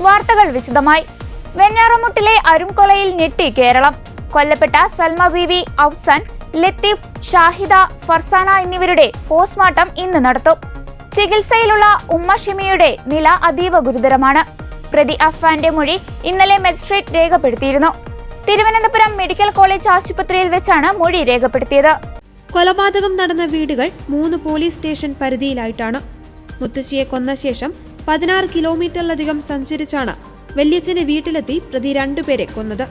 വാർത്തകൾ വിശദമായി. വെഞ്ഞാറമൂട്ടിലെ അരുംകൊലയിൽ ഞെട്ടി കേരളം. കൊല്ലപ്പെട്ട സൽമ ബീവി, അഫ്സാൻ, ലത്തീഫ്, ഷാഹിദ, ഫർസാന എന്നിവരുടെ പോസ്റ്റ്മോർട്ടം ഇന്ന് നടത്തും. ചികിത്സയിലുള്ള ഉമ്മ ഷിമിയുടെ നില അതീവ ഗുരുതരമാണ്. പ്രതി അഫ്ഫാന്റെ മൊഴി ഇന്നലെ മജിസ്ട്രേറ്റ് രേഖപ്പെടുത്തിയിരുന്നു. തിരുവനന്തപുരം മെഡിക്കൽ കോളേജ് ആശുപത്രിയിൽ വെച്ചാണ് മൊഴി രേഖപ്പെടുത്തിയത്. കൊലപാതകം നടന്ന വീടുകൾ 3 പോലീസ് സ്റ്റേഷൻ പരിധിയിലായിട്ടാണ്. മുത്തശ്ശിയെ കൊന്ന ശേഷം 16 കിലോമീറ്ററിലധികം സഞ്ചരിച്ചാണ് വല്യച്ഛന്റെ വീട്ടിലെത്തി പ്രതി 2 പേരെ കൊന്നത്.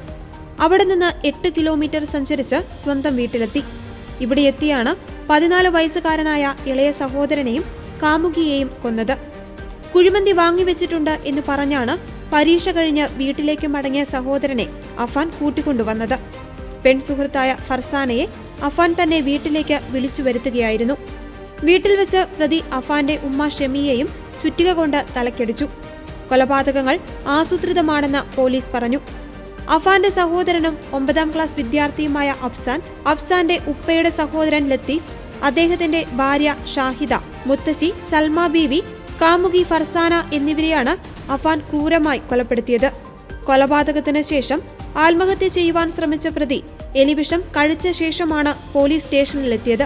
അവിടെ നിന്ന് 8 കിലോമീറ്റർ സഞ്ചരിച്ച് സ്വന്തം വീട്ടിലെത്തി. ഇവിടെ എത്തിയാണ് 14 വയസ്സുകാരനായ ഇളയ സഹോദരനെയും കാമുകിയെയും കൊന്നത്. കുഴിമന്തി വാങ്ങിവെച്ചിട്ടുണ്ട് എന്ന് പറഞ്ഞാണ് പരീക്ഷ കഴിഞ്ഞ് വീട്ടിലേക്ക് മടങ്ങിയ സഹോദരനെ അഫാൻ കൂട്ടിക്കൊണ്ടുവന്നത്. പെൺസുഹൃത്തായ ഫർസാനയെ അഫാൻ തന്നെ വീട്ടിലേക്ക് വിളിച്ചു വരുത്തുകയായിരുന്നു. വീട്ടിൽ വെച്ച് പ്രതി അഫാന്റെ ഉമ്മ ഷെമിയെയും ചുറ്റിക കൊണ്ട് തലക്കടിച്ചു. കൊലപാതകങ്ങൾ ആസൂത്രിതമാണെന്ന് പോലീസ് പറഞ്ഞു. അഫാന്റെ സഹോദരനും 9ാം ക്ലാസ് വിദ്യാർത്ഥിയുമായ അഫ്സാന്റെ ഉപ്പയുടെ സഹോദരൻ ലത്തീഫ്, അദ്ദേഹത്തിന്റെ ഭാര്യ ഷാഹിദ, മുത്തശ്ശി സൽമ ബീവി, കാമുകി ഫർസാന എന്നിവരെയാണ് അഫാൻ ക്രൂരമായി കൊലപ്പെടുത്തിയത്. കൊലപാതകത്തിന് ശേഷം ആത്മഹത്യ ചെയ്യുവാൻ ശ്രമിച്ച പ്രതി എലിവിഷം കഴിച്ച ശേഷമാണ് പോലീസ് സ്റ്റേഷനിലെത്തിയത്.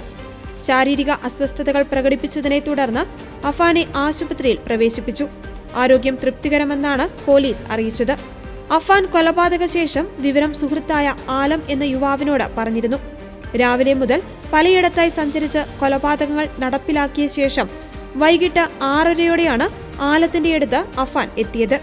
ശാരീരിക അസ്വസ്ഥതകൾ പ്രകടിപ്പിച്ചതിനെ തുടർന്ന് അഫാനെ ആശുപത്രിയിൽ പ്രവേശിപ്പിച്ചു. ആരോഗ്യം തൃപ്തികരമെന്നാണ് പോലീസ് അറിയിച്ചത്. അഫാൻ കൊലപാതക ശേഷം വിവരം സുഹൃത്തായ ആലം എന്ന യുവാവിനോട് പറഞ്ഞിരുന്നു. രാവിലെ മുതൽ പലയിടത്തായി സഞ്ചരിച്ച് കൊലപാതകങ്ങൾ നടപ്പിലാക്കിയ ശേഷം വൈകിട്ട് 6:30യോടെയാണ് ആലത്തിന്റെ അടുത്ത് അഫാൻ എത്തിയത്.